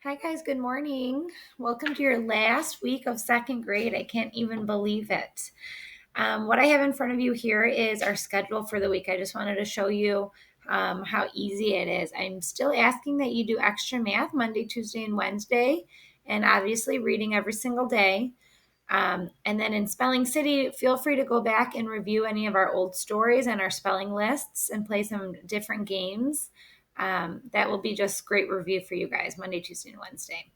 Hi, guys. Good morning. Welcome to your last week of second grade. I can't even believe it. What I have in front of you here is our schedule for the week. I just wanted to show you how easy it is. I'm still asking that you do extra math Monday, Tuesday, and Wednesday, and obviously reading every single day. And then in Spelling City, feel free to go back and review any of our old stories and our spelling lists and play some different games. That will be just great review for you guys Monday, Tuesday, and Wednesday.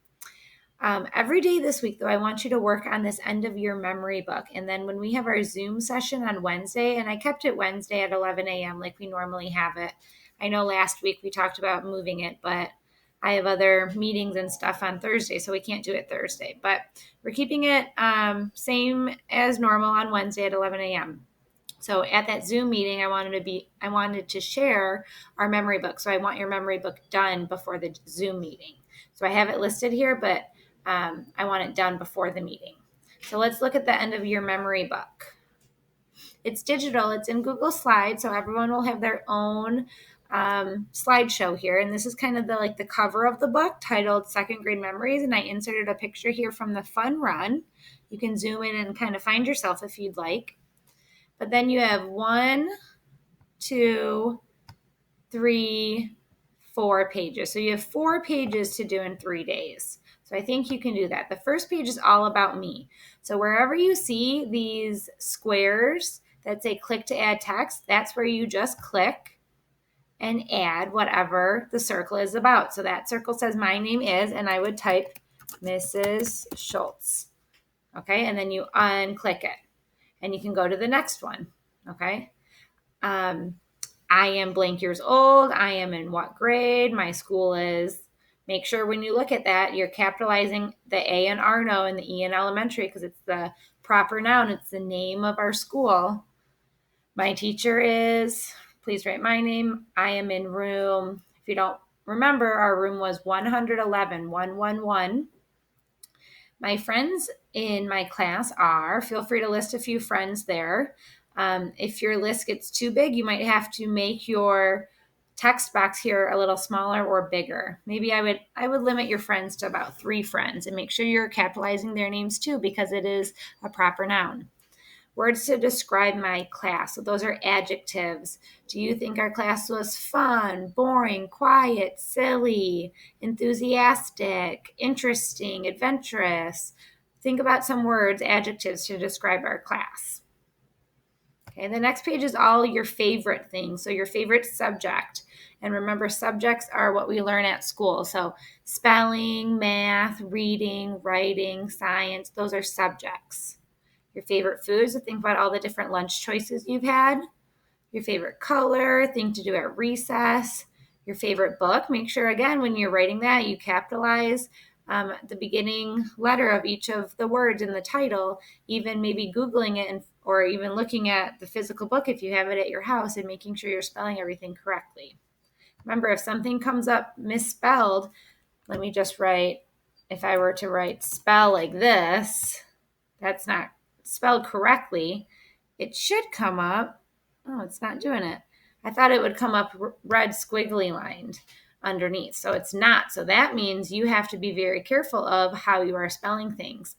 Every day this week, though, I want you to work on this end of year memory book. And then when we have our Zoom session on Wednesday, and I kept it Wednesday at 11 a.m. like we normally have it. I know last week we talked about moving it, but I have other meetings and stuff on Thursday, so we can't do it Thursday. But we're keeping it same as normal on Wednesday at 11 a.m. So at that Zoom meeting, I wanted to share our memory book. So I want your memory book done before the Zoom meeting. So I have it listed here, but I want it done before the meeting. So let's look at the end of your memory book. It's digital. It's in Google Slides, so everyone will have their own slideshow here. And this is kind of the cover of the book titled Second Grade Memories. And I inserted a picture here from the fun run. You can zoom in and kind of find yourself if you'd like. But then you have 1, 2, 3, 4 pages. So you have 4 pages to do in 3 days. So I think you can do that. The first page is all about me. So wherever you see these squares that say click to add text, that's where you just click and add whatever the circle is about. So that circle says my name is, and I would type Mrs. Schultz. Okay, and then you unclick it. And you can go to the next one. Okay. I am blank years old. I am in what grade? My school is. Make sure when you look at that, you're capitalizing the A and R no and the E in elementary because it's the proper noun. It's the name of our school. My teacher is, please write my name. I am in room, if you don't remember, our room was 111, 111. My friends in my class are, feel free to list a few friends there. If your list gets too big, you might have to make your text box here a little smaller or bigger. Maybe I would limit your friends to about 3 friends and make sure you're capitalizing their names too because it is a proper noun. Words to describe my class. So those are adjectives. Do you think our class was fun, boring, quiet, silly, enthusiastic, interesting, adventurous? Think about some words, adjectives to describe our class. Okay, the next page is all your favorite things. So your favorite subject. And remember, subjects are what we learn at school. So spelling, math, reading, writing, science, those are subjects. Your favorite foods, to think about all the different lunch choices you've had. Your favorite color, thing to do at recess. Your favorite book, make sure again when you're writing that you capitalize the beginning letter of each of the words in the title, even maybe Googling it or even looking at the physical book if you have it at your house and making sure you're spelling everything correctly. Remember, if something comes up misspelled, let me just write, if I were to write spell like this, that's not spelled correctly. It should come up. Oh, it's not doing it. I thought it would come up red squiggly lined underneath. So it's not. So that means you have to be very careful of how you are spelling things.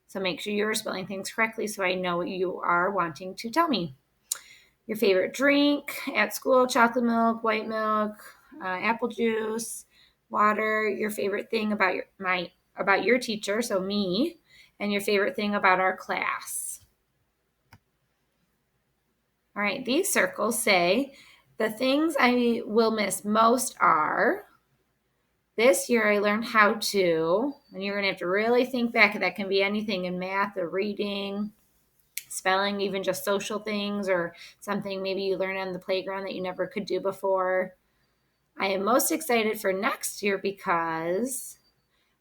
So make sure you are spelling things correctly so I know what you are wanting to tell me. Your favorite drink at school, chocolate milk, white milk, apple juice, water. Your favorite thing about your teacher, so me, and your favorite thing about our class. All right, these circles say the things I will miss most are, this year I learned how to, and you're going to have to really think back. That can be anything in math or reading, spelling, even just social things or something maybe you learn on the playground that you never could do before. I am most excited for next year because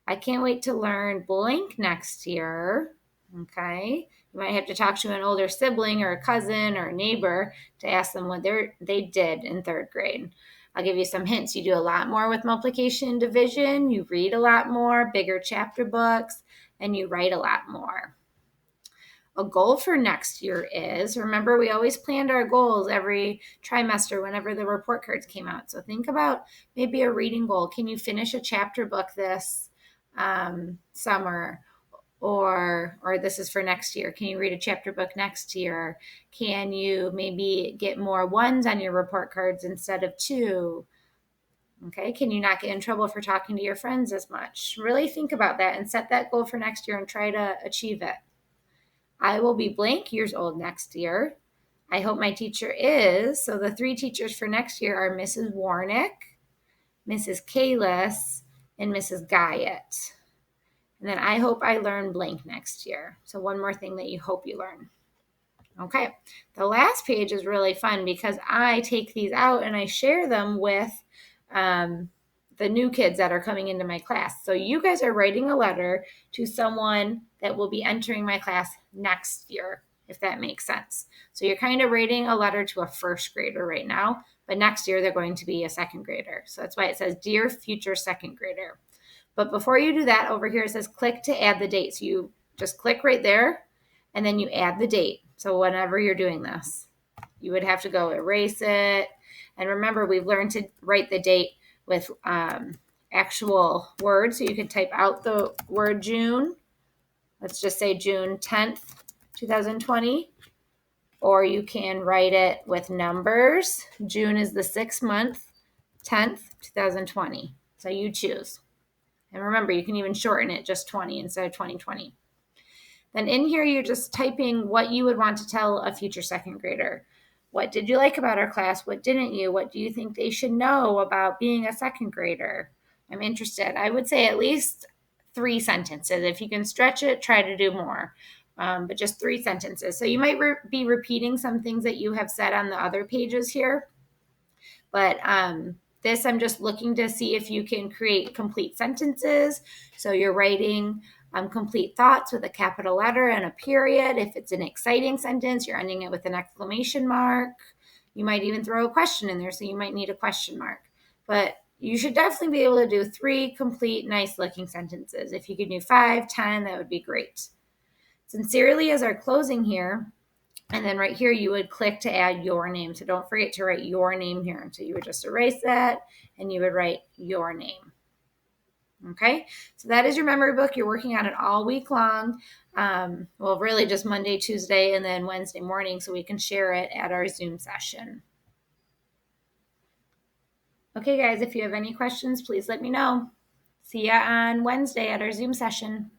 I can't wait to learn blank next year. Okay. You might have to talk to an older sibling or a cousin or a neighbor to ask them what they did in 3rd grade. I'll give you some hints. You do a lot more with multiplication and division. You read a lot more, bigger chapter books, and you write a lot more. A goal for next year is, remember, we always planned our goals every trimester whenever the report cards came out. So think about maybe a reading goal. Can you finish a chapter book this summer, or this is for next year. Can you read a chapter book next year? Can you maybe get more ones on your report cards instead of two? Okay, can you not get in trouble for talking to your friends as much? Really think about that and set that goal for next year and try to achieve it. I will be blank years old next year. I hope my teacher is. So the three teachers for next year are Mrs. Warnick, Mrs. Kalis, and Mrs. Guyett. And then I hope I learn blank next year. So one more thing that you hope you learn. Okay, the last page is really fun because I take these out and I share them with the new kids that are coming into my class. So you guys are writing a letter to someone that will be entering my class next year, if that makes sense. So you're kind of writing a letter to a first grader right now, but next year they're going to be a second grader. So that's why it says, Dear future second grader. But before you do that, over here it says click to add the date. So you just click right there and then you add the date. So whenever you're doing this, you would have to go erase it. And remember, we've learned to write the date with actual words. So you can type out the word June. Let's just say June 10th, 2020. Or you can write it with numbers. June is the 6th month, 10th, 2020. So you choose. And remember, you can even shorten it, just 20 instead of 2020. Then in here, you're just typing what you would want to tell a future second grader. What did you like about our class? What didn't you? What do you think they should know about being a second grader? I'm interested. I would say at least 3 sentences. If you can stretch it, try to do more. But just 3 sentences. So you might be repeating some things that you have said on the other pages here. But this, I'm just looking to see if you can create complete sentences. So you're writing complete thoughts with a capital letter and a period. If it's an exciting sentence, you're ending it with an exclamation mark. You might even throw a question in there, so you might need a question mark. But you should definitely be able to do 3 complete, nice looking sentences. If you could do 5, 10, that would be great. Sincerely is our closing here. And then right here, you would click to add your name. So don't forget to write your name here. So you would just erase that and you would write your name. Okay, so that is your memory book. You're working on it all week long. Well, really just Monday, Tuesday, and then Wednesday morning so we can share it at our Zoom session. Okay, guys, if you have any questions, please let me know. See ya on Wednesday at our Zoom session.